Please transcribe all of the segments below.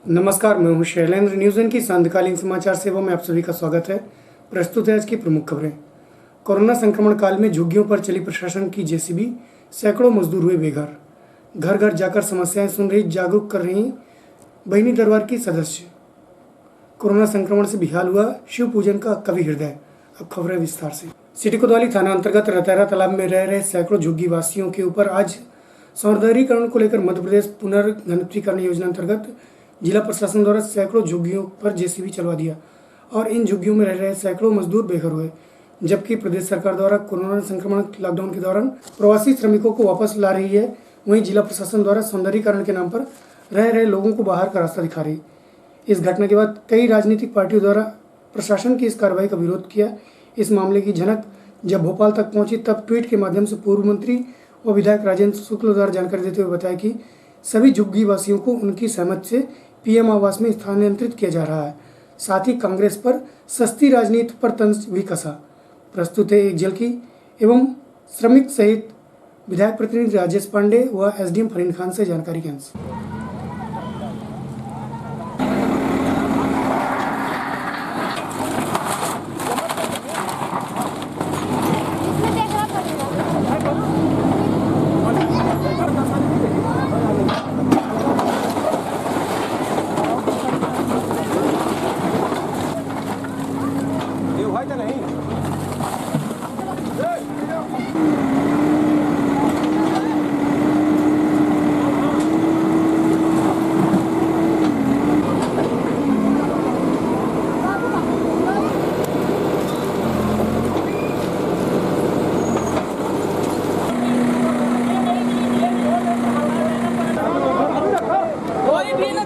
नमस्कार, मैं हूं शैलेंद्र। न्यूज़ वन की सांध्यकालीन समाचार सेवा में आप सभी का स्वागत है। प्रस्तुत है आज की प्रमुख खबरें। कोरोना संक्रमण काल में झुग्गियों पर चली प्रशासन की जेसीबी, सैकड़ों मजदूर हुए बेघर। घर घर जाकर समस्याएं सुन रही, जागरूक कर रही बहिनी दरबार की सदस्य। कोरोना संक्रमण से बेहाल हुआ शिव पूजन का कवि हृदय। अब खबरें विस्तार से। सिटी कोतवाली थाना अंतर्गत रतहरा तालाब में रह रहे सैकड़ों झुग्गी वासियों के ऊपर आज सौंदर्यीकरण को लेकर मध्य प्रदेश पुनर्घनत्वीकरण योजना अंतर्गत जिला प्रशासन द्वारा सैकड़ों झुग्गियों पर जेसीबी चलवा दिया और इन झुग्गियों में रह रहे सैकड़ों मजदूर बेघर हुए। जबकि प्रदेश सरकार द्वारा कोरोना संक्रमण लॉकडाउन के दौरान प्रवासी श्रमिकों को वापस ला रही है, वहीं जिला प्रशासन द्वारा सौंदर्यीकरण के नाम पर रह रहे लोगों को बाहर का रास्ता दिखा रही। इस घटना के बाद कई राजनीतिक पार्टियों द्वारा प्रशासन की इस कार्रवाई का विरोध किया। इस मामले की झनक जब भोपाल तक पहुंची, तब ट्वीट के माध्यम से पूर्व मंत्री व विधायक राजेंद्र शुक्ल द्वारा जानकारी देते हुए बताया कि सभी झुग्गी वासियों को उनकी सहमति से पीएम आवास में स्थानांतरित किया जा रहा है। साथ ही कांग्रेस पर सस्ती राजनीति पर तंज भी कसा। प्रस्तुत है एक झलकी एवं श्रमिक सहित विधायक प्रतिनिधि राजेश पांडे व एसडीएम फरीन खान से जानकारी के अंश।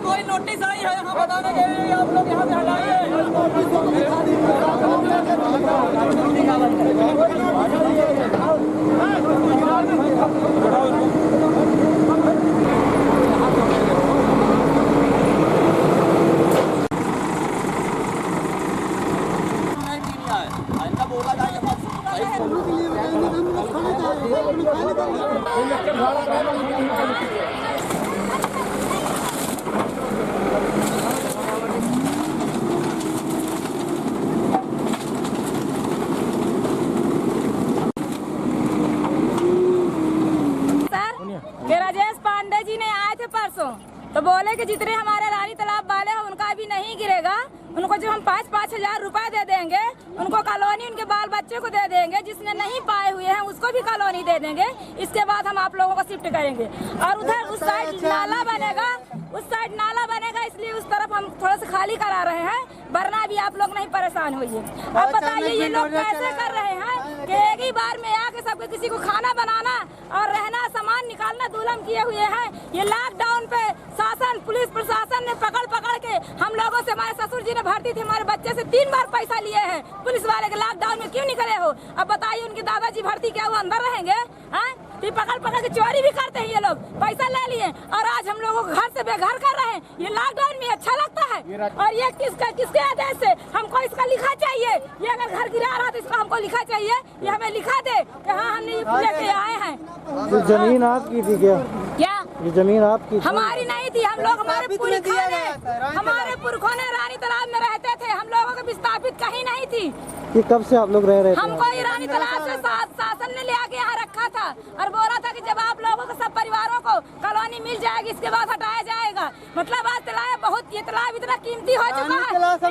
कोई नोटिस आई है यहाँ बताने के लिए, आप लोग यहाँ से हटाइए। बोला जाएगा राजेश पांडे जी ने आए थे परसों, तो बोले कि जितने हमारे रानी तालाब वाले हैं उनका भी नहीं गिरेगा। उनको जो हम 5-5 हजार रुपए दे देंगे, उनको कॉलोनी उनके बाल बच्चे को दे देंगे। जिसने नहीं पाए हुए हैं उसको भी कॉलोनी दे देंगे। इसके बाद हम आप लोगों को शिफ्ट करेंगे। और उधर उस साइड नाला बनेगा, इसलिए उस तरफ हम थोड़ा सा खाली करा रहे हैं, वरना भी आप लोग नहीं परेशान होइए। अब बताइए ये लोग कैसे कर रहे हैं कि एक ही बार में आके सबको किसी को खाना बनाना और रहना, सामान निकालना दुलम किए हुए हैं। ये लॉकडाउन पे शासन, पुलिस प्रशासन ने पकड़ के हम लोगों से, हमारे ससुर जी ने भर्ती थी, हमारे बच्चे से 3 बार पैसा लिए हैं पुलिस वाले के। लॉकडाउन में क्यों निकले हो? अब बताइए उनके दादाजी भर्ती क्या वो अंदर रहेंगे? फिर पकड़ के चोरी भी करते हैं ये लोग, पैसा ले लिए और आज हम लोगों को घर से बेघर कर रहे हैं। ये लॉकडाउन में अच्छा लगता है? और ये किसके आदेश से? हमको इसका लिखा चाहिए। ये अगर घर गिरा रहा तो इसको हमको लिखा चाहिए, ये हमें लिखा दे कि हाँ हमने ये पूजा के आए हैं। ये जमीन आपकी थी क्या? ये जमीन आपकी थी? हमारी नहीं थी। हम लोग हमारे पुरखों ने रानी तालाब में रहते थे। हम लोगों को विस्थापित कहीं नहीं थी। कि कब से आप लोग रह रहे थे? हमको ये रानी तालाब से शासन ने ले आके यहाँ रखा था और बोला था कि जब आप लोगों को, सब परिवारों को कॉलोनी मिल जाएगी, इसके बाद हटाया जाएगा। मतलब आज तालाब बहुत, ये तालाब इतना कीमती हो चुका है,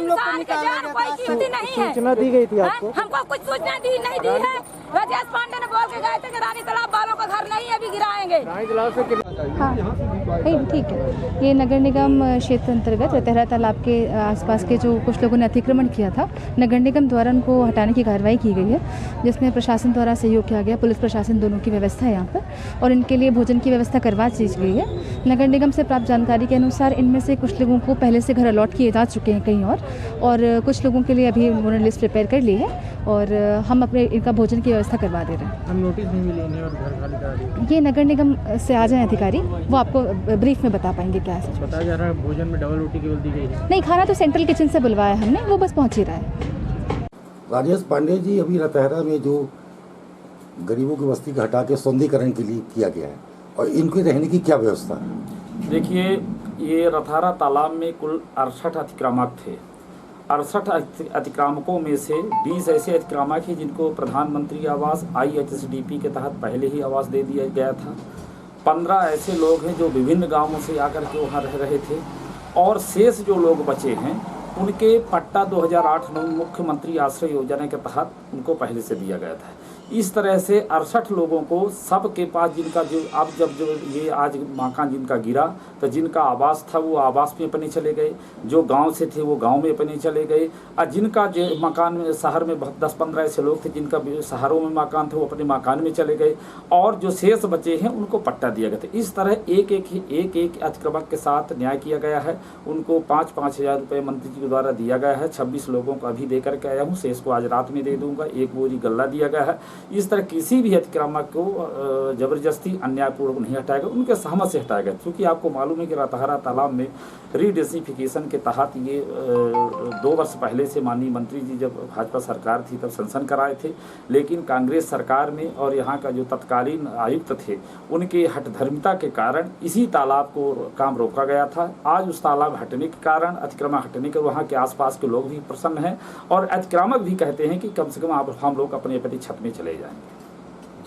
इंसान के जान कोई कीमती नहीं है। सूचना दी गई थी आपको? हमको कुछ सूचना नहीं दी है। राजेश पांडे ने बोल के गए थे कि रानी तालाब वालों का घर नहीं अभी गिराएंगे। हाँ ठीक है। ये नगर निगम क्षेत्र अंतर्गत रतहरा तालाब के आसपास के जो कुछ लोगों ने अतिक्रमण किया था, नगर निगम द्वारा उनको हटाने की कार्रवाई की गई है, जिसमें प्रशासन द्वारा सहयोग किया गया। पुलिस प्रशासन दोनों की व्यवस्था है यहाँ पर और इनके लिए भोजन की व्यवस्था करवा दी गई है। नगर निगम से प्राप्त जानकारी के अनुसार इनमें से कुछ लोगों को पहले से घर अलॉट किए जा चुके हैं कहीं और कुछ लोगों के लिए अभी उन्होंने लिस्ट प्रिपेयर कर ली है और हम अपने इनका भोजन की व्यवस्था करवा दे रहे हैं। हम नोटिस नहीं मिले इन्हें और घर खाली करा दिया। ये नगर निगम से आ जाए अधिकारी, वो आपको ब्रीफ में बता पाएंगे क्या है। बताया जा रहा है भोजन में डबल रोटी केवल दी गई है। नहीं, खाना तो सेंट्रल किचन से बुलवाया हमने, वो बस पहुँच ही रहा है। राजेश पांडे जी, अभी रतहरा में जो गरीबों की बस्ती का हटा के सौंदर्यीकरण के लिए किया गया है और इनके रहने की क्या व्यवस्था है? देखिए, ये रथारा तालाब में कुल 68 अतिक्रामक थे। 68 अतिक्रामकों में से 20 ऐसे अतिक्रामक हैं जिनको प्रधानमंत्री आवास IHSDP के तहत पहले ही आवास दे दिया गया था। 15 ऐसे लोग हैं जो विभिन्न गांवों से आकर के वहाँ रह रहे थे, और शेष जो लोग बचे हैं उनके पट्टा 2008 में मुख्यमंत्री आश्रय योजना के तहत उनको पहले से दिया गया था। इस तरह से 68 लोगों को सबके पास, जिनका जो अब जब जो ये आज मकान जिनका गिरा, तो जिनका आवास था वो आवास में अपने चले गए, जो गांव से थे वो गांव में अपने चले गए, और जिनका जो मकान में शहर में 10-15 ऐसे लोग थे जिनका शहरों में मकान था वो अपने मकान में चले गए, और जो शेष बचे हैं उनको पट्टा दिया गया था। इस तरह एक एक अतिक्रमक के साथ न्याय किया गया है। उनको 5-5 हज़ार रुपये मंत्री जी के द्वारा दिया गया है। 26 लोगों को अभी दे करके आया हूँ, शेष को आज रात में दे दूँगा। 1 बोरी गल्ला दिया गया है। इस तरह किसी भी अतिक्रमक को जबरदस्ती अन्यायपूर्वक नहीं हटाएगा, उनके सहमत से हटाएगा। क्योंकि आपको मालूम है कि रतहरा तालाब में रीडेसिफिकेशन के तहत ये 2 वर्ष पहले से माननीय मंत्री जी जब भाजपा सरकार थी तब संशोधन कराए थे, लेकिन कांग्रेस सरकार में और यहाँ का जो तत्कालीन आयुक्त थे उनके हठधर्मिता के कारण इसी तालाब को काम रोका गया था। आज उस तालाब हटने के कारण, अतिक्रमण हटने के, वहाँ के आसपास के लोग भी प्रसन्न हैं, और अतिक्रमक भी कहते हैं कि कम से कम आप हम लोग अपने अपनी छत में चले जाएंगे।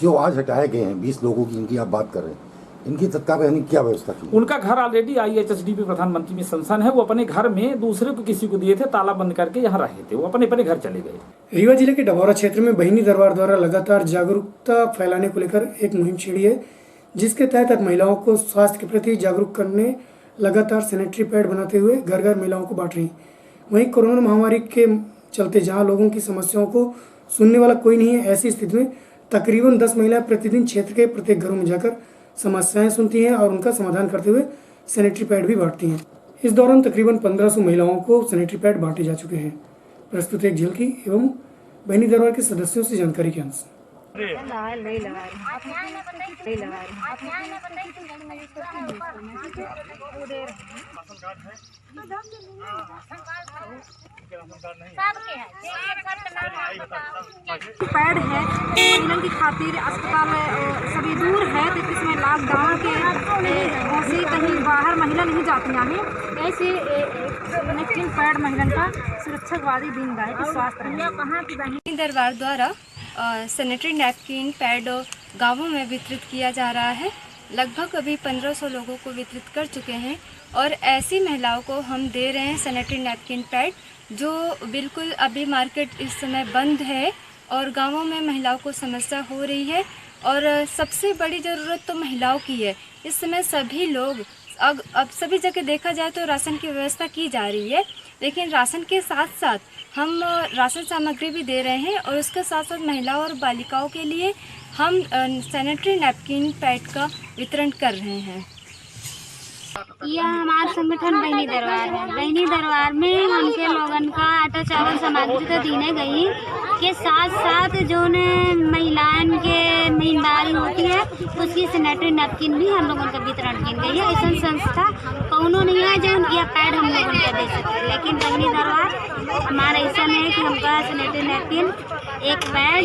जो आज हटाए गए हैं 20 लोगों की, इनकी आप बात कर रहे हैं, इनकी तत्काल रहने की क्या व्यवस्था की? उनका घर ऑलरेडी IHSDP प्रधानमंत्री में संसन है। वो अपने घर में दूसरे को किसी को दिए थे, ताला बंद करके यहाँ रहे थे, वो अपने अपने घर चले गए। रीवा जिले के डभौरा क्षेत्र में बहिनी दरबार द्वारा लगातार जागरूकता फैलाने को लेकर एक मुहिम छिड़ी है, जिसके तहत महिलाओं को स्वास्थ्य के प्रति जागरूक करने लगातार सैनिटरी पैड बनाते हुए घर घर महिलाओं को बांट रही। वहीं कोरोना महामारी के चलते जहां लोगों की समस्याओं को सुनने वाला कोई नहीं है, ऐसी स्थिति में तकरीबन 10 महिलाएं प्रतिदिन क्षेत्र के प्रत्येक घरों में जाकर समस्याएं सुनती हैं और उनका समाधान करते हुए सैनिटरी पैड भी बांटती हैं। इस दौरान तकरीबन 1500 महिलाओं को सैनिटरी पैड बांटे जा चुके हैं। प्रस्तुत एक झलकी एवं बहिनी दरबार के सदस्यों से जानकारी के अनुसार। पैड है महिला की खातिर, अस्पताल सभी दूर है, तो इसमें लॉकडाउन के ऐसे कहीं बाहर महिला नहीं जाती हैं, ऐसे नैपकिन पैड महिला का सुरक्षावादी दिन है कि स्वास्थ्य बहिनी दरबार द्वारा सैनिटरी नैपकिन पैड गांवों में वितरित किया जा रहा है। लगभग अभी 1500 लोगों को वितरित कर चुके हैं, और ऐसी महिलाओं को हम दे रहे हैं सैनिटरी नैपकिन पैड जो बिल्कुल अभी मार्केट इस समय बंद है और गांवों में महिलाओं को समस्या हो रही है। और सबसे बड़ी ज़रूरत तो महिलाओं की है। इस समय सभी लोग अब सभी जगह देखा जाए तो राशन की व्यवस्था की जा रही है, लेकिन राशन के साथ साथ हम राशन सामग्री भी दे रहे हैं, और उसके साथ साथ महिलाओं और बालिकाओं के लिए हम सैनिटरी नैपकिन पैड का वितरण कर रहे हैं। यह हमारा संगठन बहिनी दरबार है। बहिनी दरबार में उनके लोगन का आटा चावल सामग्री तो देने गई के साथ साथ जो महिलाएं के महीनदारी होती है उसकी सैनिटरी नैपकिन भी हम लोगों का वितरण की गई है। ऐसा संस्था कौनो नहीं है जो यह पैड हम लोगों को दे सके, लेकिन बहिनी दरबार हमारा ऐसा नहीं है कि हमका सैनिटरी नैपकिन एक पैड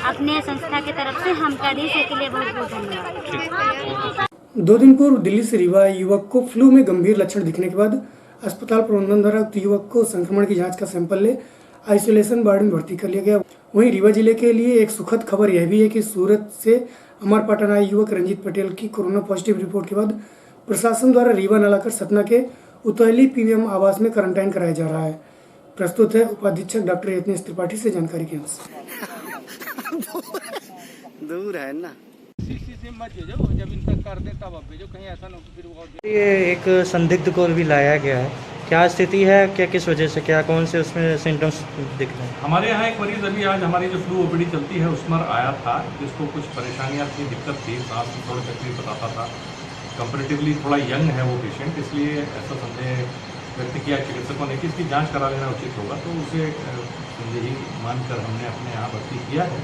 अपने संस्था की तरफ से हमका दी, इसके लिए बहुत बहुत धन्यवाद। 2 दिन पूर्व दिल्ली से रीवा युवक को फ्लू में गंभीर लक्षण दिखने के बाद अस्पताल प्रबंधन द्वारा उक्त युवक को संक्रमण की जांच का सैंपल ले आइसोलेशन वार्ड में भर्ती कर लिया गया। वहीं रीवा जिले के लिए एक सुखद खबर यह भी है कि सूरत से अमरपाटन आए युवक रंजीत पटेल की कोरोना पॉजिटिव रिपोर्ट के बाद प्रशासन द्वारा रीवा न लाकर सतना के उतौली PVM आवास में क्वारंटाइन कराया जा रहा है। प्रस्तुत है उपाधीक्षक डॉक्टर यत्नेश त्रिपाठी से जानकारी के अनुसार। दूर है ना, ये एक संदिग्ध को भी लाया गया है। क्या स्थिति है, क्या किस वजह से, क्या कौन से उसमें सिम्टम्स दिख रहे हैं? हमारे यहाँ एक मरीज अभी आज हमारी जो फ्लू OPD चलती है उसमें आया था, जिसको कुछ परेशानियाँ थी, दिक्कत थी, सांस में थोड़ी तकलीफ बताता था। कंपेरेटिवली थोड़ा यंग है वो पेशेंट, इसलिए ऐसा संदेह व्यक्त किया चिकित्सकों ने कि इसकी जाँच करा लेना उचित होगा, तो उसे संदेही मानकर हमने अपने यहाँ भर्ती किया है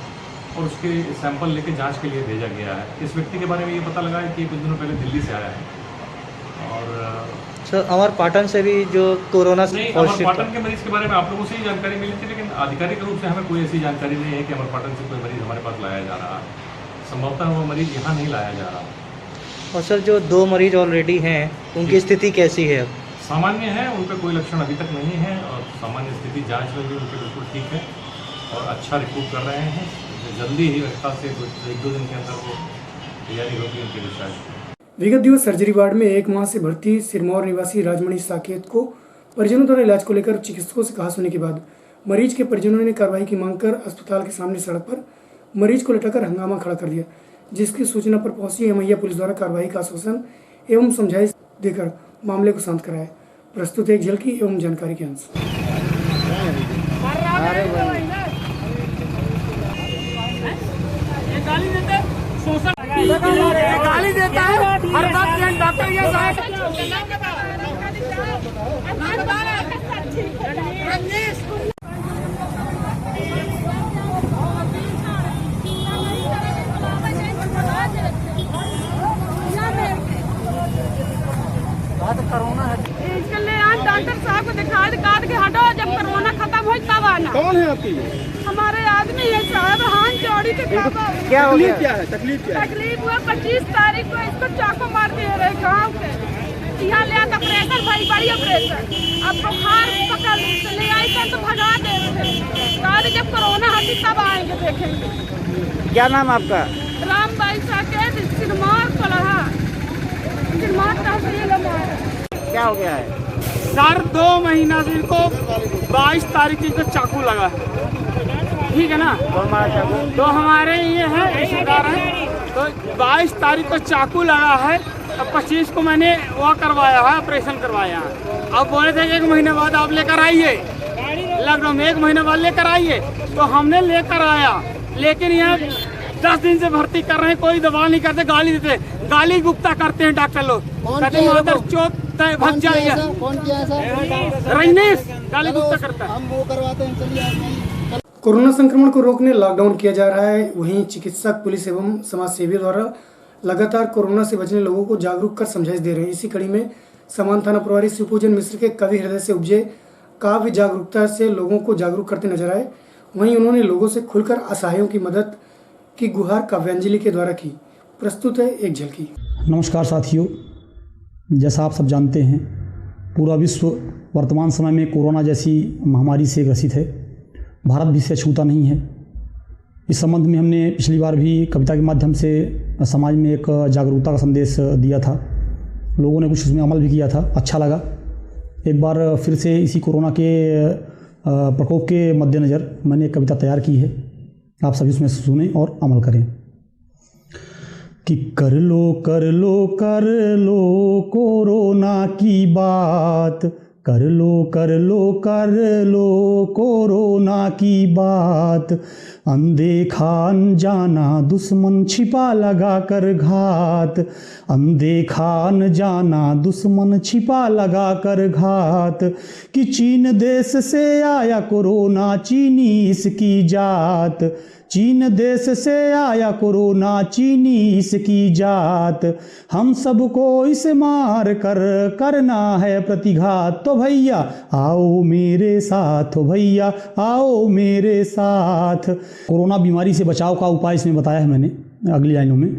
और उसके सैंपल लेके जांच के लिए भेजा गया है। इस व्यक्ति के बारे में ये पता लगा है कि कुछ दिनों पहले दिल्ली से आया है। और सर अमरपाटन से भी जो कोरोना नहीं, अमरपाटन के मरीज के बारे में आप लोगों से ही जानकारी मिली थी, लेकिन आधिकारिक रूप से हमें कोई ऐसी जानकारी नहीं है कि अमरपाटन से कोई मरीज हमारे पास लाया जा रहा है। संभवतः वो मरीज यहाँ नहीं लाया जा रहा। और सर जो 2 मरीज ऑलरेडी हैं उनकी स्थिति कैसी है अब? सामान्य है, उन पर कोई लक्षण अभी तक नहीं है और सामान्य स्थिति जांच में भी उनके बिल्कुल ठीक है और अच्छा रिपोर्ट कर रहे हैं। जल्दी ही मेरे ख्याल से 1-2 दिन के अंदर वो तैयारी होगी उनके डिस्चार्ज। विगत दिवस सर्जरी वार्ड में 1 माह से भर्ती सिरमौर निवासी राजमणि साकेत को परिजनों द्वारा इलाज को लेकर चिकित्सकों से कहा सुनने के बाद मरीज के परिजनों ने कार्रवाई की मांग कर अस्पताल के सामने सड़क पर मरीज को लटकाकर हंगामा खड़ा कर दिया, जिसकी सूचना पर पहुंची एमैया पुलिस द्वारा कार्रवाई का आश्वासन एवं समझाइश देकर मामले को शांत कराया। प्रस्तुत एक झलकी एवं जानकारी के अंश। गाली देता है हर बात डॉक्टर ये कोरोना है इसके लिए आज डॉक्टर साहब को दिखा के हटो, जब कोरोना खत्म हो तब आना। कौन है आपकी? हमारे आदमी है साहब, हाथ जोड़ी के क्या हो गया? क्या है तकलीफ? क्या तकलीफ हुआ 25 तारीख को इसको चाकू मार दिए रहे गाँव के, यहाँ ले आता प्रेशर भाई बड़ी प्रेशर, अब बुखार पकड़ ले आई तो भगा दे रहे थे, जब कोरोना हटी तब आएंगे देखेंगे। क्या नाम आपका? राम भाई साकेत सिरमौर कोल्हा सिरमौर तहसील हमारा। क्या हो गया है? सर 2 महीना से इनको 22 तारीख को चाकू लगा है, ठीक है ना? तो हमारे ये है रिश्तेदार हैं, तो 22 तारीख को चाकू लगा है, अब 25 को मैंने वो करवाया है, ऑपरेशन करवाया है। अब बोले थे 1 महीने बाद आप लेकर आइए, लॉकडाउन में 1 महीने बाद लेकर आइए, तो हमने लेकर आया, लेकिन यहाँ 10 दिन से भर्ती कर रहे हैं, कोई दवा नहीं करते, गाली देते, गाली गुप्ता करते हैं डॉक्टर लोग, कहते हैं मादर चौथ भग जाएगा। कौन किया ऐसा? रजनीश गाली गुप्ता करता है। हम वो करवाते हैं, चलिए। कोरोना संक्रमण को रोकने लॉकडाउन किया जा रहा है, वहीं चिकित्सक, पुलिस एवं समाज सेवियों द्वारा लगातार कोरोना से बचने लोगों को जागरूक कर समझाइश दे रहे हैं। इसी कड़ी में समान थाना प्रभारी शिवपूजन मिश्र के कवि हृदय से उपजे काव्य जागरूकता से लोगों को जागरूक करते नजर आए। वहीं उन्होंने लोगों से खुलकर असहायों की मदद की गुहार काव्यांजलि के द्वारा की। प्रस्तुत है एक झलकी। नमस्कार साथियों, जैसा आप सब जानते हैं पूरा विश्व वर्तमान समय में कोरोना जैसी महामारी से ग्रसित है। भारत भी इससे छूता नहीं है। इस संबंध में हमने पिछली बार भी कविता के माध्यम से समाज में एक जागरूकता का संदेश दिया था, लोगों ने कुछ उसमें अमल भी किया था, अच्छा लगा। एक बार फिर से इसी कोरोना के प्रकोप के मद्देनज़र मैंने एक कविता तैयार की है, आप सभी उसमें सुने और अमल करें। कि कर लो कर लो कर लो कोरोना की बात, कर लो कर लो कर लो कोरोना की बात, अनदेखा अनजाना दुश्मन छिपा लगा कर घात, अनदेखा अनजाना दुश्मन छिपा लगा कर घात, कि चीन देश से आया कोरोना चीनी इसकी जात, चीन देश से आया कोरोना चीनी इसकी जात, हम सबको इसे मार कर करना है प्रतिघात। तो भैया आओ मेरे साथ, भैया आओ मेरे साथ। कोरोना बीमारी से बचाव का उपाय इसमें बताया है मैंने अगली लाइनों में,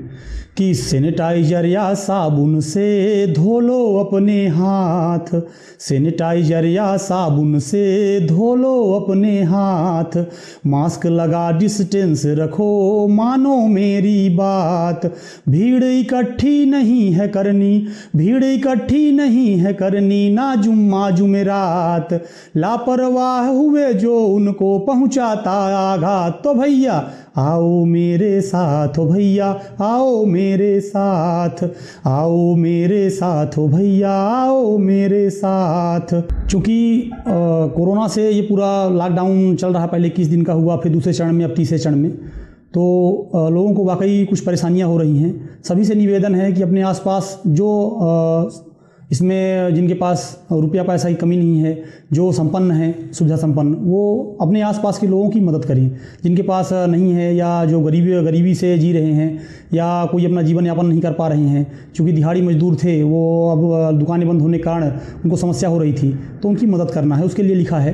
कि सैनिटाइजर या साबुन से धो लो अपने हाथ, सैनिटाइजर या साबुन से धो लो अपने हाथ, मास्क लगा डिस्टेंस रखो मानो मेरी बात, भीड़ इकट्ठी नहीं है करनी, भीड़ इकट्ठी नहीं है करनी, ना जुम्मा जुमेरात, लापरवाह हुए जो उनको पहुंचाता आघात। तो भैया आओ मेरे साथ, भैया आओ मेरे साथ, आओ मेरे साथ, भैया आओ मेरे साथ। चूँकि कोरोना से ये पूरा लॉकडाउन चल रहा, पहले 21 दिन का हुआ, फिर दूसरे चरण में, अब तीसरे चरण में, तो लोगों को वाकई कुछ परेशानियां हो रही हैं। सभी से निवेदन है कि अपने आसपास जो इसमें जिनके पास रुपया पैसा की कमी नहीं है, जो संपन्न है, सुविधा संपन्न, वो अपने आसपास के लोगों की मदद करें। जिनके पास नहीं है या जो गरीबी से जी रहे हैं या कोई अपना जीवन यापन नहीं कर पा रहे हैं, क्योंकि दिहाड़ी मजदूर थे, वो अब दुकानें बंद होने के कारण उनको समस्या हो रही थी, तो उनकी मदद करना है। उसके लिए लिखा है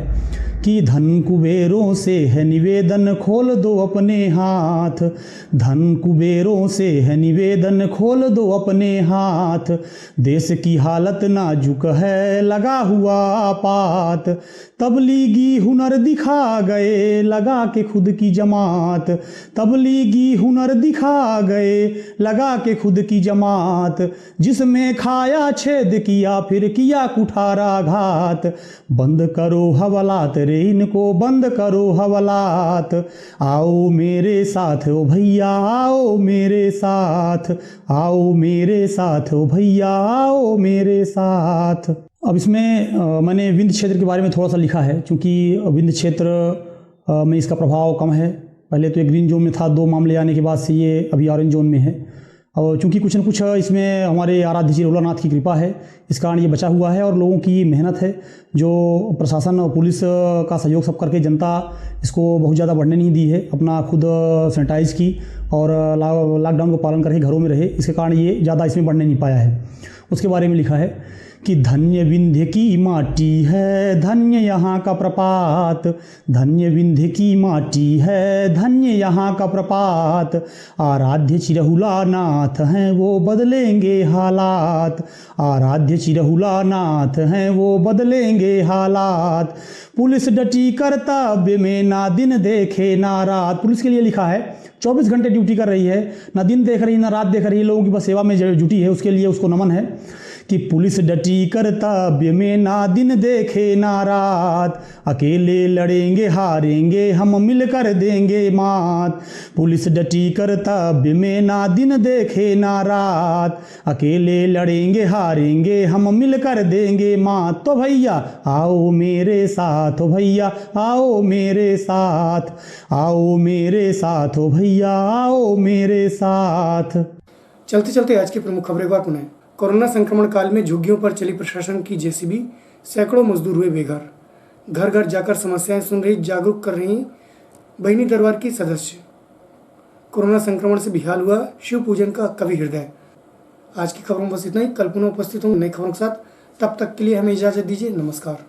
कि धन कुबेरों से है निवेदन खोल दो अपने हाथ, धन कुबेरों से है निवेदन खोल दो अपने हाथ, देश की हालत नाजुक है लगा हुआ आपात, तबलीगी हुनर दिखा गए लगा के खुद की जमात, तबलीगी हुनर दिखा गए लगा के खुद की जमात, जिसमें खाया छेद किया फिर किया कुठाराघात, बंद करो हवालात रे इनको बंद करो हवालात, आओ मेरे साथ ओ भैया आओ मेरे साथ, आओ मेरे साथ ओ भैया आओ मेरे साथ। अब इसमें मैंने विंध्य क्षेत्र के बारे में थोड़ा सा लिखा है, क्योंकि विंध्य क्षेत्र में इसका प्रभाव कम है। पहले तो ये ग्रीन जोन में था, 2 मामले आने के बाद से ये अभी ऑरेंज जोन में है। और चूँकि कुछ न कुछ इसमें हमारे आराध्य श्री भोलानाथ की कृपा है, इस कारण ये बचा हुआ है और लोगों की मेहनत है, जो प्रशासन और पुलिस का सहयोग सब करके जनता इसको बहुत ज़्यादा बढ़ने नहीं दी है, अपना खुद सैनिटाइज की और लॉकडाउन को पालन करके घरों में रहे, इसके कारण ये ज़्यादा इसमें बढ़ने नहीं पाया है। उसके बारे में लिखा है कि धन्य विंध्य की माटी है धन्य यहाँ का प्रपात, धन्य विंध्य की माटी है धन्य यहाँ का प्रपात, आराध्य चिरहुला नाथ हैं वो बदलेंगे हालात, आराध्य चिरहुला नाथ हैं वो बदलेंगे हालात, पुलिस डटी कर्तव्य में ना दिन देखे ना रात। पुलिस के लिए लिखा है 24 घंटे ड्यूटी कर रही है, ना दिन देख रही ना रात देख रही है, लोगों की बस सेवा में जुटी है, उसके लिए उसको नमन है कि पुलिस डटी कर्तव्य में ना दिन देखे ना रात, अकेले लड़ेंगे हारेंगे हम मिलकर देंगे मात, पुलिस डटी कर्तव्य में ना दिन देखे ना रात, अकेले लड़ेंगे हारेंगे हम मिलकर देंगे मात। तो भैया आओ मेरे साथ, ओ भैया आओ मेरे साथ, आओ मेरे साथ, ओ भैया आओ मेरे साथ। चलते चलते आज की प्रमुख खबरें बात पुनः। कोरोना संक्रमण काल में झुग्गियों पर चली प्रशासन की जेसीबी, सैकड़ों मजदूर हुए बेघर। घर घर जाकर समस्याएं सुन रही, जागरूक कर रही बहिनी दरबार की सदस्य। कोरोना संक्रमण से बेहाल हुआ शिव पूजन का कवि हृदय। आज की खबरों में बस इतना ही। कल पुनः उपस्थित हूँ नई खबरों के साथ, तब तक के लिए हमें इजाजत दीजिए। नमस्कार।